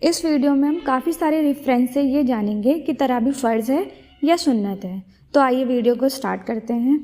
इस वीडियो में हम काफ़ी सारे रेफरेंस से ये जानेंगे कि तरावी फ़र्ज़ है या सुन्नत है। तो आइए वीडियो को स्टार्ट करते हैं।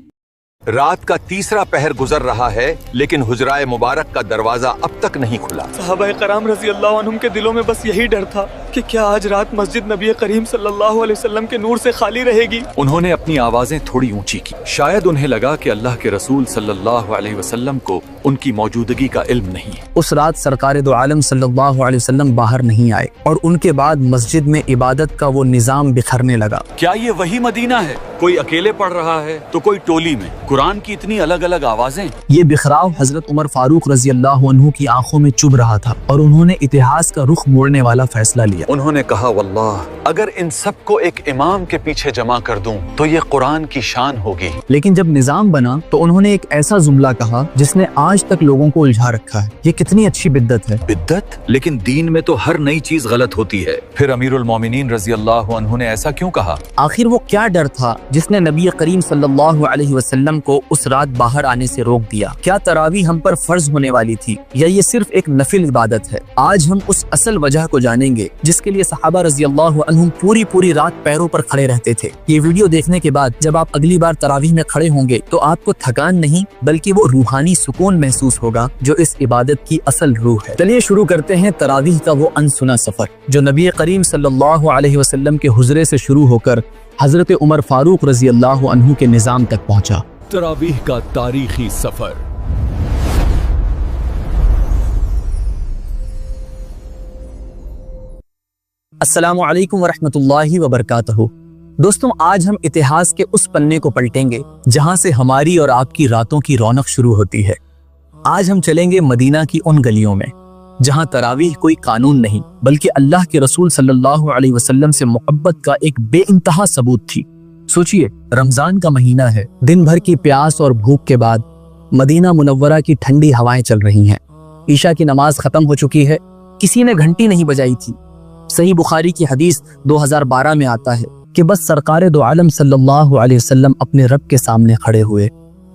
रात का तीसरा पहर गुजर रहा है, लेकिन हुजराए मुबारक का दरवाजा अब तक नहीं खुला। सहाबाए कराम रज़ी अल्लाह अन्हुम के दिलों में बस यही डर था कि क्या आज रात मस्जिद नबी करीम सल्लल्लाहु अलैहि वसल्लम के नूर से खाली रहेगी। उन्होंने अपनी आवाजें थोड़ी ऊंची की। शायद उन्हें लगा कि अल्लाह के रसूल सल्लल्लाहु अलैहि वसल्लम को उनकी मौजूदगी का इल्म नहीं है। उस रात सरकार दो आलम सल्लल्लाहु अलैहि वसल्लम बाहर नहीं आए और उनके बाद मस्जिद में इबादत का वो निजाम बिखरने लगा। क्या ये वही मदीना है? कोई अकेले पढ़ रहा है तो कोई टोली में। कुरान की इतनी अलग अलग आवाजें। ये बिखराव हजरत उमर फारूक रजी अल्लाह अन्हु की आंखों में चुभ रहा था और उन्होंने इतिहास का रुख मोड़ने वाला फैसला लिया। उन्होंने कहा, वल्लाह अगर इन सबको एक इमाम के पीछे जमा कर दूं तो ये कुरान की शान होगी। लेकिन जब निजाम बना तो उन्होंने एक ऐसा जुमला कहा जिसने आज तक लोगों को उलझा रखा है। ये कितनी अच्छी बिद्दत है। बिद्दत? लेकिन दीन में तो हर नई चीज गलत होती है। फिर अमीरुल मोमिनीन रजी अल्लाह अन्हु ने ऐसा क्यों कहा? आखिर वो क्या डर था जिसने नबी करीम सल्लल्लाहु अलैहि वसल्लम को उस रात बाहर आने से रोक दिया? क्या तरावी हम पर फर्ज होने वाली थी या ये सिर्फ एक नफिल इबादत है? आज हम उस असल वजह को जानेंगे जिसके लिए सहाबा रजी अल्लाह अन्हुम पूरी रात पैरों पर खड़े रहते थे। ये वीडियो देखने के बाद जब आप अगली बार तरावीह में खड़े होंगे तो आपको थकान नहीं बल्कि वो रूहानी सुकून महसूस होगा जो इस इबादत की असल रूह है। चलिए शुरू करते हैं तरावीह का वो अनसुना सफर जो नबी करीम सल्लल्लाहु अलैहि वसल्लम के हुजरे से शुरू होकर हजरत उमर फारूक रजी अल्लाह अन्हु के निजाम तक पहुंचा। तरावीह का तारीखी सफर। अस्सलामु अलैकुम वरहमतुल्लाहि वबरकातुहू। दोस्तों, आज हम इतिहास के उस पन्ने को पलटेंगे जहां से हमारी और आपकी रातों की रौनक शुरू होती है। आज हम चलेंगे मदीना की उन गलियों में जहां तरावीह कोई कानून नहीं बल्कि अल्लाह के रसूल सल्लल्लाहु अलैहि वसल्लम से मोहब्बत का एक बेइंतहा सबूत थी। सोचिए, रमजान का महीना है, दिन भर की प्यास और भूख के बाद मदीना मुनव्वरा की ठंडी हवाएं चल रही हैं। ईशा की नमाज खत्म हो चुकी है, किसी ने घंटी नहीं बजाई थी। सही बुखारी की हदीस 2012 में आता है कि बस सरकार दो आलम सल्लल्लाहु अलैहि वसल्लम अपने रब के सामने खड़े हुए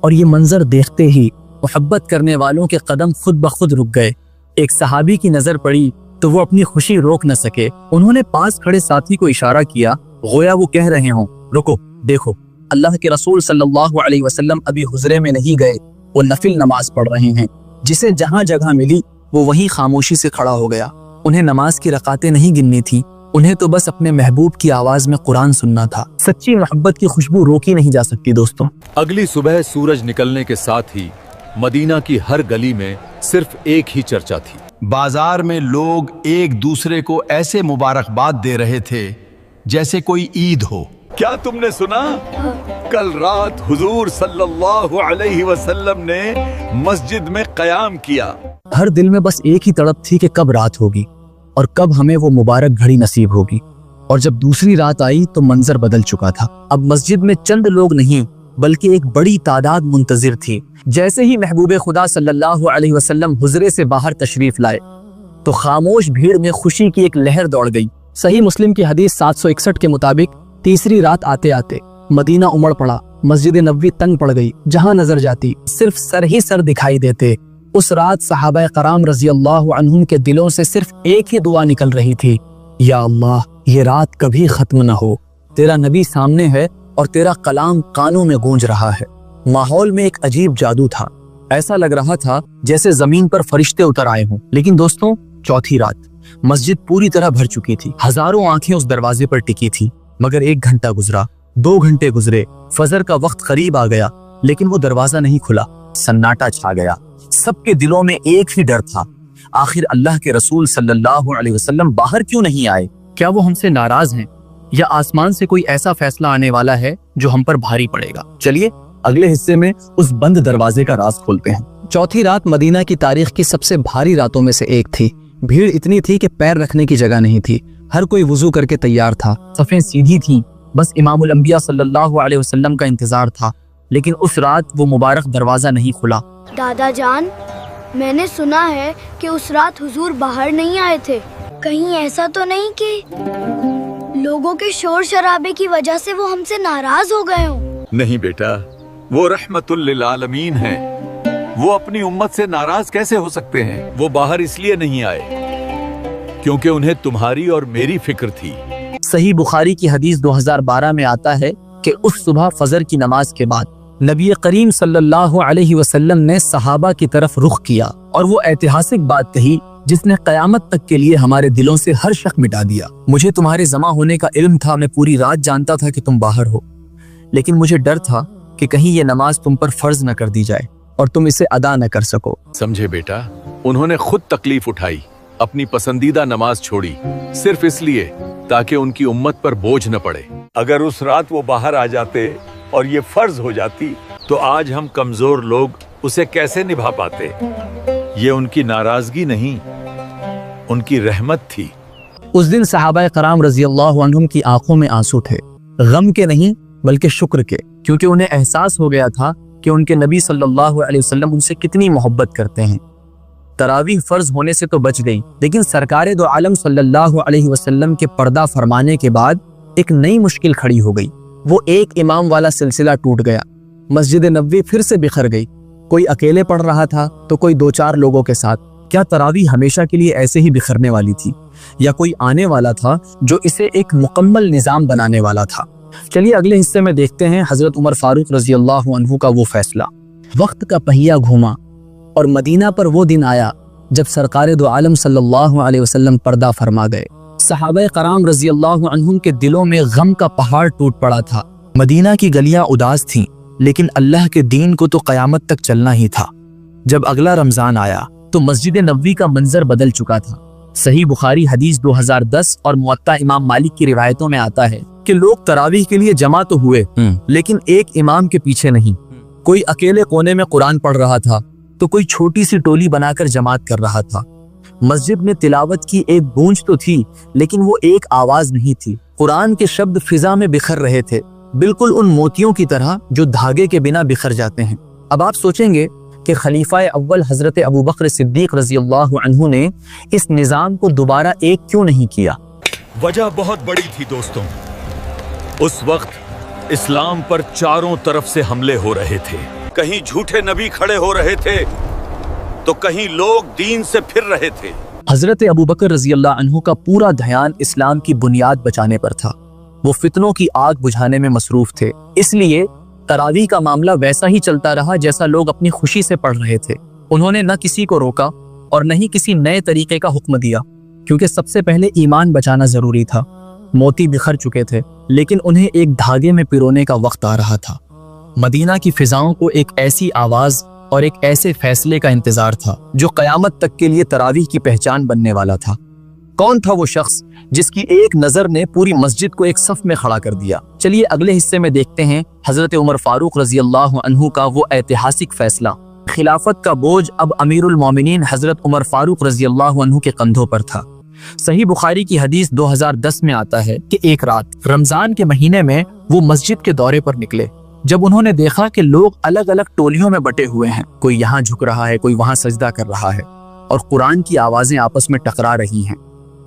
और ये मंजर देखते ही मोहब्बत करने वालों के कदम खुद ब खुद रुक गए। एक सहाबी की नजर पड़ी तो वो अपनी खुशी रोक न सके। उन्होंने पास खड़े साथी को इशारा किया, गोया वो कह रहे हों, रुको, देखो, अल्लाह के रसूल सल्लल्लाहु अलैहि वसल्लम अभी हुजरे में नहीं गए, वो नफिल नमाज पढ़ रहे हैं। जिसे जहां जगह मिली वो वहीं खामोशी से खड़ा हो गया। उन्हें नमाज की रकातें नहीं गिननी थी, उन्हें तो बस अपने महबूब की आवाज में कुरान सुनना था। सच्ची मोहब्बत की खुशबू रोकी नहीं जा सकती। दोस्तों, अगली सुबह सूरज निकलने के साथ ही मदीना की हर गली में सिर्फ एक ही चर्चा थी। बाजार में लोग एक दूसरे को ऐसे मुबारकबाद दे रहे थे जैसे कोई ईद हो। क्या तुमने सुना? कल रात हुजूर सल्लल्लाहु अलैहि वसल्लम ने मस्जिद में क़याम किया। हर दिल में बस एक ही तड़प थी कि कब रात होगी और कब हमें वो मुबारक घड़ी नसीब होगी। और जब दूसरी रात आई तो मंजर बदल चुका था। अब मस्जिद में चंद लोग नहीं बल्कि एक बड़ी तादाद मुंतजिर थी। जैसे ही महबूब खुदा सल्लल्लाहु अलैहि वसल्लम हुजरे से बाहर तशरीफ लाए तो खामोश भीड़ में खुशी की एक लहर दौड़ गई। सही मुस्लिम की हदीस 761 के मुताबिक तीसरी रात आते आते मदीना उमड़ पड़ा। मस्जिद नबवी तंग पड़ गई, जहां नजर जाती सिर्फ सर ही सर दिखाई देते। उस रात सहाबाए कराम रजी अल्लाह अन्हुम के दिलों से सिर्फ एक ही दुआ निकल रही थी, या अल्लाह, ये रात कभी खत्म न हो। तेरा नबी सामने है और तेरा कलाम कानों में गूंज रहा है। माहौल में एक अजीब जादू था। ऐसा लग रहा था जैसे जमीन पर फरिश्ते उतर आए हों। लेकिन दोस्तों, चौथी रात मस्जिद पूरी तरह भर चुकी थी। हजारों आंखें उस दरवाजे पर टिकी थी। मगर 1 घंटा गुजरा, 2 घंटे गुजरे, फजर का वक्त करीब आ गया, लेकिन वो दरवाजा नहीं खुला। सन्नाटा छा गया। सबके दिलों में एक ही डर था, आखिर अल्लाह के रसूल सल्लल्लाहु अलैहि वसल्लम बाहर क्यों नहीं आए? क्या वो हमसे नाराज हैं या आसमान से कोई ऐसा फैसला आने वाला है जो हम पर भारी पड़ेगा? चलिए अगले हिस्से में उस बंद दरवाजे का राज खोलते हैं। चौथी रात मदीना की तारीख की सबसे भारी रातों में से एक थी। भीड़ इतनी थी कि पैर रखने की जगह नहीं थी। हर कोई वुजू करके तैयार था, सफ़ें सीधी थी, बस इमामुल अंबिया सल्लल्लाहु अलैहि वसल्लम का इंतजार था। लेकिन उस रात वो मुबारक दरवाजा नहीं खुला। दादा जान, मैंने सुना है कि उस रात हुजूर बाहर नहीं आए थे। कहीं ऐसा तो नहीं कि लोगों के शोर शराबे की वजह से वो हमसे नाराज हो गए हों? नहीं बेटा, वो रहमतुल लिल आलमीन हैं। वो अपनी उम्मत से नाराज कैसे हो सकते हैं? वो बाहर इसलिए नहीं आए क्योंकि उन्हें तुम्हारी और मेरी फिक्र थी। सही बुखारी की हदीस 2012 में आता है कि उस सुबह फजर की नमाज के बाद नबी करीम सल्लल्लाहु अलैहि वसल्लम ने सहाबा की तरफ रुख किया और वो ऐतिहासिक बात कही जिसने कयामत तक के लिए हमारे दिलों से हर शक मिटा दिया। मुझे तुम्हारे जमा होने का इल्म था, मैं पूरी रात जानता था कि तुम बाहर हो, लेकिन मुझे डर था कि कहीं ये नमाज तुम पर फर्ज न कर दी जाए और तुम इसे अदा न कर सको। समझे बेटा, उन्होंने खुद तकलीफ उठाई, अपनी पसंदीदा नमाज छोड़ी, सिर्फ इसलिए ताकि उनकी उम्मत पर बोझ न पड़े। अगर उस रात वो बाहर आ जाते और ये फर्ज हो जाती तो आज हम कमजोर लोग उसे कैसे निभा पाते। ये उनकी नाराजगी नहीं, उनकी रहमत थी। उस दिन सहाबा कराम रजी अल्लाह अन्हुम की आंखों में आंसू थे, गम के नहीं बल्कि शुक्र के, क्योंकि उन्हें एहसास हो गया था कि उनके नबी सल्लल्लाहु अलैहि वसल्लम उनसे कितनी मोहब्बत करते हैं। तरावीह फर्ज होने से तो बच गई, लेकिन सरकारे दो आलम सल्लल्लाहु अलैहि वसल्लम के पर्दा फरमाने के बाद एक नई मुश्किल खड़ी हो गई। वो एक इमाम वाला सिलसिला टूट गया, मस्जिद नबवी फिर से बिखर गई। कोई अकेले पढ़ रहा था तो कोई 2-4 लोगों के साथ। क्या तरावीह हमेशा के लिए ऐसे ही बिखरने वाली थी, या कोई आने वाला था जो इसे एक मुकम्मल निज़ाम बनाने वाला था? चलिए अगले हिस्से में देखते हैं हजरत उमर फारूक रजी अल्लाह अन्हु का वो फैसला। वक्त का पहिया घूमा और मदीना पर वो दिन आया जब सरकारे दो आलम सल्लल्लाहु अलैहि वसल्लम पर्दा फरमा गए। सहाबा कराम रजी अल्लाह अन्हुम के दिलों में गम का पहाड़ टूट पड़ा था। मदीना की गलियां उदास थीं, लेकिन अल्लाह के दीन को तो क़यामत तक चलना ही था। जब अगला रमजान आया तो मस्जिद नबवी का मंजर बदल चुका था। सही बुखारी हदीस 2010 और मुअत्ता इमाम मालिक की रिवायतों में आता है कि लोग तरावीह के लिए जमा तो हुए, लेकिन एक इमाम के पीछे नहीं। कोई अकेले कोने में कुरान पढ़ रहा था तो कोई छोटी सी टोली बनाकर जमात कर रहा था। मस्जिद में तिलावत की एक गूंज तो थी, लेकिन वो एक आवाज नहीं थी। कुरान के शब्द फिजा में बिखर रहे थे, बिल्कुल उन मोतियों की तरह जो धागे के बिना बिखर जाते हैं। अब आप सोचेंगे कि खलीफा अव्वल हजरत अबू बकर सिद्दीक रजी अल्लाह अन्हु ने इस निज़ाम को दोबारा एक क्यों नहीं किया? वजह बहुत बड़ी थी दोस्तों। उस वक्त इस्लाम पर चारों तरफ से हमले हो रहे थे। कहीं झूठे नबी खड़े हो रहे थे तो कहीं लोग दीन से फिर रहे थे। हजरत अबू बकर रजी अल्लाह अन्हु का पूरा ध्यान इस्लाम की बुनियाद बचाने पर था। वो फितनों की आग बुझाने में मसरूफ थे, इसलिए तरावीह का मामला वैसा ही चलता रहा जैसा लोग अपनी खुशी से पढ़ रहे थे। उन्होंने न किसी को रोका और न ही किसी नए तरीके का हुक्म दिया, क्योंकि सबसे पहले ईमान बचाना जरूरी था। मोती बिखर चुके थे, लेकिन उन्हें एक धागे में पिरोने का वक्त आ रहा था। मदीना की फिजाओं को एक ऐसी आवाज और एक ऐसे फैसले का इंतजार था जो कयामत तक के लिए तरावीह की पहचान बनने वाला था। कौन था वो शख्स जिसकी एक नजर ने पूरी मस्जिद को एक सफ में खड़ा कर दिया? चलिए अगले हिस्से में देखते हैं हजरत उमर फारूक रजी अल्लाह अन्हु का वो ऐतिहासिक फैसला। खिलाफत का बोझ अब अमीरुल मोमिनीन हजरत उमर फारूक रजी अल्लाह अन्हु के कंधों पर था। सही बुखारी की हदीस 2010 में आता है कि एक रात रमजान के महीने में वो मस्जिद के दौरे पर निकले। जब उन्होंने देखा कि लोग अलग अलग टोलियों में बटे हुए हैं, कोई यहाँ झुक रहा है, कोई वहां सजदा कर रहा है और कुरान की आवाजें आपस में टकरा रही हैं,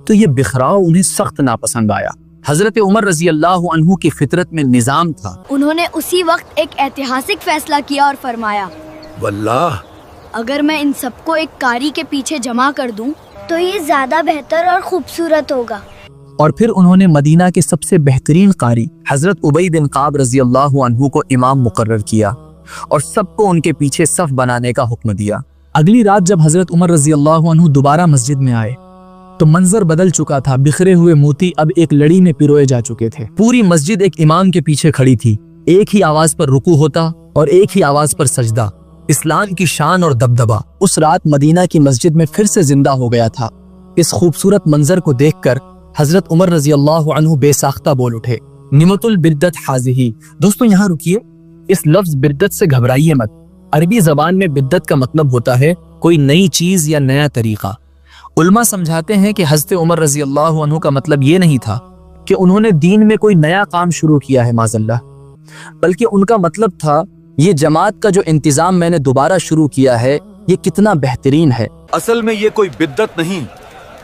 तो ये बिखराव उन्हें सख्त नापसंद आया। हजरत उमर रजी अल्लाह अन्हु की फितरत में निजाम था। उन्होंने उसी वक्त एक ऐतिहासिक फैसला किया और फरमाया, वल्लाह अगर मैं इन सबको एक कारी के पीछे जमा कर दूं तो ये ज्यादा बेहतर और खूबसूरत होगा। और फिर उन्होंने मदीना के सबसे बेहतरीन कारी हजरत उबई बिन काब रजी अल्लाह अन्हु को इमाम मुकर्रर किया और सबको उनके पीछे सफ बनाने का हुक्म दिया। अगली रात जब हजरत उमर रजी अल्लाह अन्हु दोबारा मस्जिद में आए तो मंजर बदल चुका था। बिखरे हुए मोती अब एक लड़ी में पिरोए जा चुके थे। पूरी मस्जिद एक इमाम के पीछे खड़ी थी। एक ही आवाज पर रुकू होता और एक ही आवाज पर सजदा। इस्लाम की शान और दबदबा उस रात मदीना की मस्जिद में फिर से जिंदा हो गया था। इस खूबसूरत मंजर को देखकर हजरत उमर रजी अल्लाह अन्हु बेसाख्ता बोल उठे, निमतुल बिद्दत हाज़िही। दोस्तों यहाँ रुकिए, इस लफ्ज बिद्दत से घबराइए मत। अरबी जबान में बिद्दत का मतलब होता है कोई नई चीज या नया तरीका। उलमा समझाते हैं कि हजरत उमर रजी अल्लाह अन्हु का मतलब ये नहीं था कि उन्होंने दीन में कोई नया काम शुरू किया है माज़अल्लाह, बल्कि उनका मतलब था ये जमात का जो इंतजाम मैंने दोबारा शुरू किया है ये कितना बेहतरीन है। असल में ये कोई बिद्दत नहीं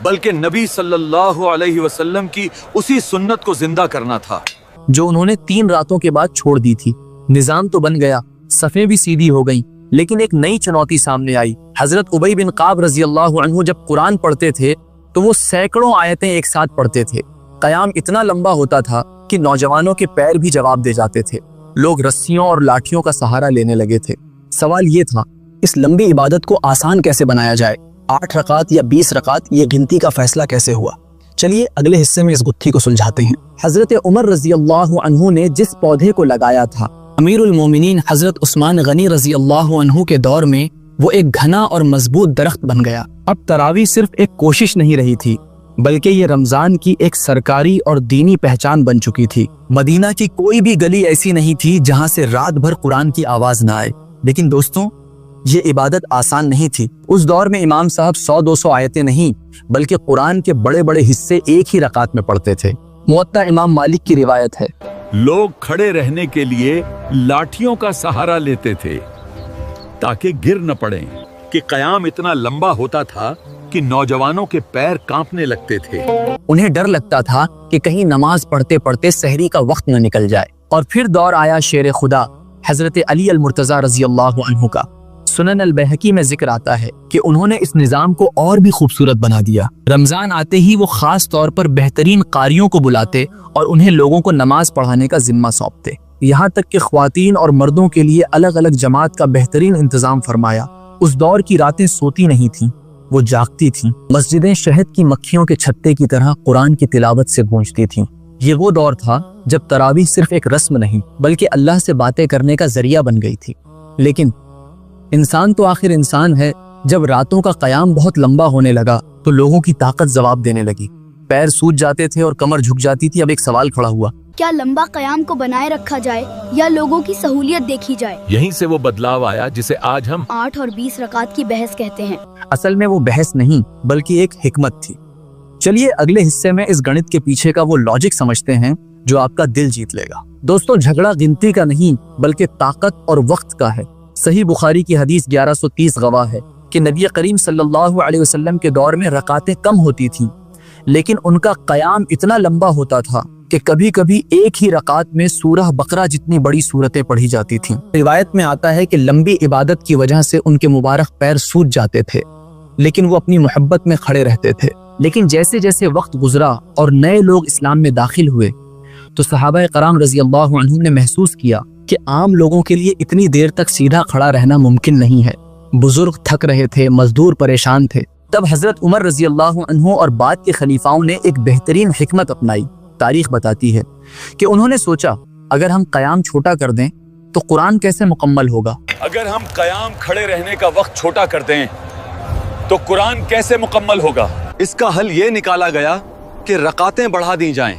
बल्कि नबी सल्लल्लाहु अलैहि वसल्लम की उसी सुन्नत को जिंदा करना था जो उन्होंने 3 रातों के बाद छोड़ दी थी। निजाम तो बन गया, सफ़ें भी सीधी हो गई, लेकिन एक नई चुनौती सामने आई। हजरत उबई बिन काब रजी अल्लाह अन्हु जब कुरान पढ़ते थे تو وہ सैकड़ों आयतें एक साथ पढ़ते थे। क़याम इतना लंबा होता था कि नौजवानों के पैर भी जवाब दे जाते थे। लोग रस्सियों और लाठियों का सहारा लेने लगे थे। सवाल ये था, इस लंबी इबादत को आसान कैसे बनाया जाए? 8 रकात या 20 रकात, ये गिनती का फैसला कैसे हुआ? चलिए अगले हिस्से में इस गुत्थी को सुलझाते हैं। हजरत उमर रजी अल्लाह अन्हु ने जिस पौधे को लगाया था, अमीरुल मोमिनीन हजरत उस्मान गनी रजी अल्लाह अन्हु के दौर में वो एक घना और मजबूत दरख्त बन गया। अब तरावी सिर्फ एक कोशिश नहीं रही थी, बल्कि ये रमजान की एक सरकारी और दीनी पहचान बन चुकी थी। मदीना की कोई भी गली ऐसी नहीं थी जहां से रात भर कुरान की आवाज ना आए। लेकिन दोस्तों, ये इबादत आसान नहीं थी। उस दौर में इमाम साहब 100-200 आयतें नहीं, बल्कि कुरान के बड़े बड़े हिस्से एक ही रकात में पढ़ते थे। मुअत्ता इमाम मालिक की रिवायत है, लोग खड़े रहने के लिए लाठियों का सहारा लेते थे ताकि गिर न पड़ें, कि क़याम इतना लंबा होता था कि नौजवानों के पैर कांपने लगते थे। उन्हें डर लगता था कि कहीं नमाज पढ़ते पढ़ते सहरी का वक्त न निकल जाए। और फिर दौर आया शेर खुदा हजरत अली अल मुर्तज़ा रजी अल्लाह अन्हु का। सुनन अल बहकी में जिक्र आता है कि उन्होंने इस निज़ाम को और भी खूबसूरत बना दिया। रमजान आते ही वो खास तौर पर बेहतरीन कारियों को बुलाते और उन्हें लोगों को नमाज पढ़ाने का जिम्मा सौंपते। यहाँ तक कि ख्वातीन और मर्दों के लिए अलग अलग जमात का बेहतरीन इंतजाम फरमाया। उस दौर की रातें सोती नहीं थीं, वो जागती थीं। मस्जिदें शहद की मक्खियों के छत्ते की तरह कुरान की तिलावत से गूंजती थीं। ये वो दौर था जब तरावीह सिर्फ एक रस्म नहीं, बल्कि अल्लाह से बातें करने का जरिया बन गई थी। लेकिन इंसान तो आखिर इंसान है। जब रातों का क़याम बहुत लंबा होने लगा तो लोगों की ताकत जवाब देने लगी। पैर सूज जाते थे और कमर झुक जाती थी। अब एक सवाल खड़ा हुआ, क्या लंबा क़याम को बनाए रखा जाए या लोगों की सहूलियत देखी जाए? यहीं से वो बदलाव आया जिसे आज हम 8 और 20 रकात की बहस कहते हैं। असल में वो बहस नहीं, बल्कि एक हिकमत थी। चलिए अगले हिस्से में इस गणित के पीछे का वो लॉजिक समझते हैं जो आपका दिल जीत लेगा। दोस्तों, झगड़ा गिनती का नहीं, बल्कि ताकत और वक्त का है। सही बुखारी की हदीस 1130 गवाह है कि नबी करीम सल्लल्लाहु अलैहि वसल्लम के दौर में रकातें कम होती थीं, लेकिन उनका क़याम इतना लंबा होता था कि कभी कभी एक ही रकात में सूरह बकरा जितनी बड़ी सूरतें पढ़ी जाती थीं। रिवायत में आता है कि लंबी इबादत की वजह से उनके मुबारक पैर सूज जाते थे, लेकिन वो अपनी मोहब्बत में खड़े रहते थे। लेकिन जैसे जैसे वक्त गुजरा और नए लोग इस्लाम में दाखिल हुए तो सहाबा कराम रजी अल्लाह अन्हुम ने महसूस किया कि आम लोगों के लिए इतनी देर तक सीधा खड़ा रहना मुमकिन नहीं है। बुजुर्ग थक रहे थे, मजदूर परेशान थे। तब हजरत उमर रजी अल्लाह अन्हु और बाद के खलीफाओं ने एक बेहतरीन हिकमत अपनाई। तारीख बताती है कि उन्होंने सोचा, अगर हम क़याम छोटा कर दें तो कुरान कैसे मुकम्मल होगा? अगर हम क़याम खड़े रहने का वक्त छोटा कर दें तो कुरान कैसे मुकम्मल होगा? इसका हल ये निकाला गया कि रकातें बढ़ा दी जाएं,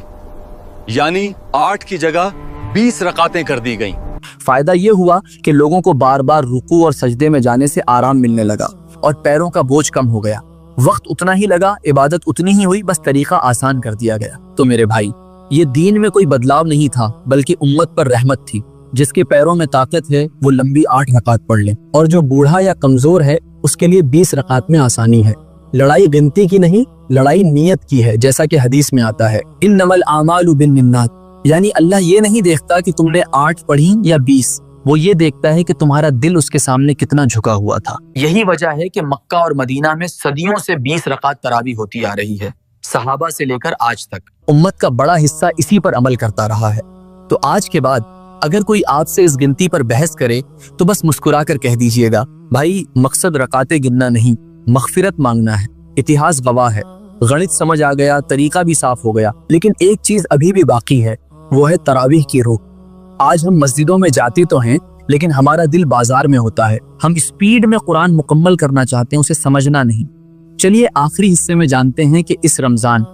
यानी 8 की जगह 20 रकातें कर दी गईं। फायदा ये हुआ कि लोगों को बार बार रुकू और सजदे में जाने से आराम मिलने लगा और पैरों का बोझ कम हो गया। वक्त उतना ही लगा, इबादत उतनी ही हुई, बस तरीका आसान कर दिया गया। तो मेरे भाई, ये दीन में कोई बदलाव नहीं था, बल्कि उम्मत पर रहमत थी। जिसके पैरों में ताकत है वो लंबी 8 रकात पढ़ ले, और जो बूढ़ा या कमजोर है उसके लिए 20 रकात में आसानी है। लड़ाई गिनती की नहीं, लड़ाई नियत की है। जैसा कि हदीस में आता है, इन्नमल आमालु बिन्नियात, यानी अल्लाह ये नहीं देखता कि तुमने 8 पढ़ी या 20, वो ये देखता है कि तुम्हारा दिल उसके सामने कितना झुका हुआ था। यही वजह है कि मक्का और मदीना में सदियों से 20 रकात तरावी होती आ रही है, सहाबा से लेकर आज तक। उम्मत का बड़ा हिस्सा इसी पर अमल करता रहा है। तो आज के बाद अगर कोई आपसे इस गिनती पर बहस करे तो बस मुस्कुरा कर कह दीजिएगा, भाई मकसद रकातें गिनना नहीं, मगफिरत मांगना है। इतिहास गवाह है, गणित समझ आ गया, तरीका भी साफ हो गया। लेकिन एक चीज अभी भी बाकी है, वो है तरावीह की रूह। आज हम मस्जिदों में जाते तो हैं, लेकिन हमारा दिल बाजार में होता है। हम स्पीड में कुरान मुकम्मल करना चाहते हैं, उसे समझना नहीं। चलिए आखिरी हिस्से में जानते हैं कि इस रमजान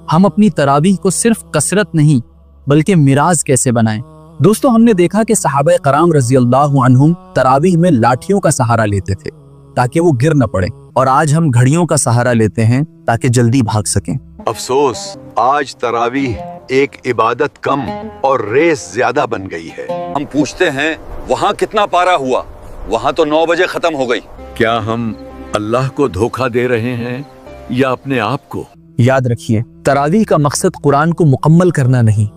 हम अपनी तरावीह को सिर्फ कसरत नहीं बल्कि मिराज कैसे बनाएं। दोस्तों, हमने देखा कि सहाबा कराम रजी अल्लाह अन्हुम तरावीह में लाठियों का सहारा लेते थे ताकि वो गिर न पड़े, और आज हम घड़ियों का सहारा लेते हैं ताकि जल्दी भाग सकें। अफसोस, आज तरावीह एक इबादत कम और रेस ज्यादा बन गई है। हम पूछते हैं, वहाँ कितना पारा हुआ? वहाँ तो 9 बजे खत्म हो गई। क्या हम अल्लाह को धोखा दे रहे हैं या अपने आप को? याद रखिए, तरावीह का मकसद कुरान को मुकम्मल करना नहीं,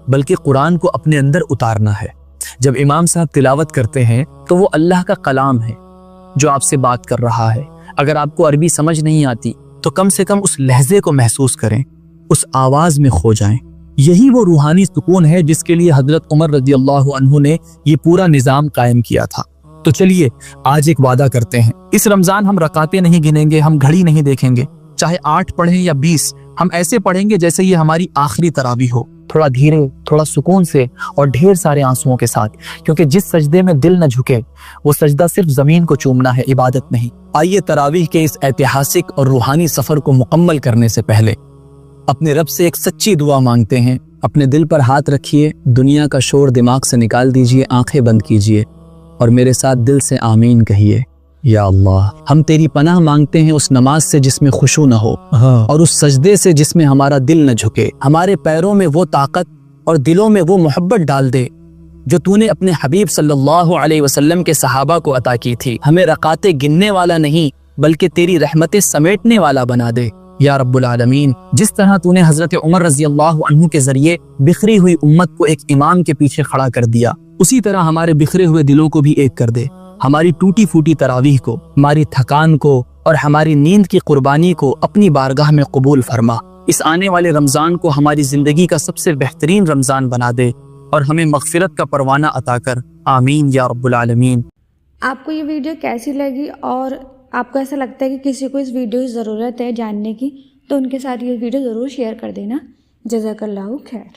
बल्कि कुरान को अपने अंदर उतारना है। जब इमाम साहब तिलावत करते हैं तो वो अल्लाह का कलाम है जो आपसे बात कर रहा है। अगर आपको अरबी समझ नहीं आती تو کم سے کم اس لہجے کو محسوس کریں، اس آواز میں کھو جائیں۔ یہی وہ روحانی سکون ہے جس کے لیے حضرت عمر رضی اللہ عنہ نے یہ پورا نظام قائم کیا تھا۔ تو چلیے آج ایک وعدہ کرتے ہیں، اس رمضان ہم رکعتیں نہیں گنیں گے، ہم گھڑی نہیں دیکھیں گے، چاہے 8 پڑھیں یا 20، ہم ایسے پڑھیں گے جیسے یہ ہماری آخری تراویح ہو، تھوڑا دھیرے، تھوڑا سکون سے اور ڈھیر سارے آنسوؤں کے ساتھ، کیونکہ جس سجدے میں دل نہ جھکے وہ سجدہ صرف زمین کو چومنا ہے، عبادت نہیں۔ آئیے تراویح کے اس ایتہاسک اور روحانی سفر کو مکمل کرنے سے پہلے اپنے رب سے ایک سچی دعا مانگتے ہیں۔ اپنے دل پر ہاتھ رکھیے، دنیا کا شور دماغ سے نکال دیجئے، آنکھیں بند کیجئے اور میرے ساتھ دل سے آمین کہیے۔ یا اللہ، ہم تیری پناہ مانگتے ہیں اس نماز سے جس میں خشوع نہ ہو، اور اس سجدے سے جس میں ہمارا دل نہ جھکے۔ ہمارے پیروں میں وہ طاقت اور دلوں میں وہ محبت ڈال دے جو تو نے اپنے حبیب صلی اللہ علیہ وسلم کے صحابہ کو عطا کی تھی۔ ہمیں رکعتیں گننے والا نہیں بلکہ تیری رحمتیں سمیٹنے والا بنا دے یا رب العالمین۔ جس طرح تو نے حضرت عمر رضی اللہ عنہ کے ذریعے بکھری ہوئی امت کو ایک امام کے پیچھے کھڑا کر دیا، اسی طرح ہمارے بکھرے ہوئے دلوں کو بھی ایک کر دے۔ ہماری ٹوٹی پھوٹی تراویح کو، ہماری تھکان کو اور ہماری نیند کی قربانی کو اپنی بارگاہ میں قبول فرما۔ اس آنے والے رمضان کو ہماری زندگی کا سب سے بہترین رمضان بنا دے اور ہمیں مغفرت کا پروانہ عطا کر، آمین یا رب العالمین۔ آپ کو یہ ویڈیو کیسی لگی اور آپ کو ایسا لگتا ہے کہ کسی کو اس ویڈیو کی ضرورت ہے جاننے کی، تو ان کے ساتھ یہ ویڈیو ضرور شیئر کر دینا۔ جزاک اللہ خیر۔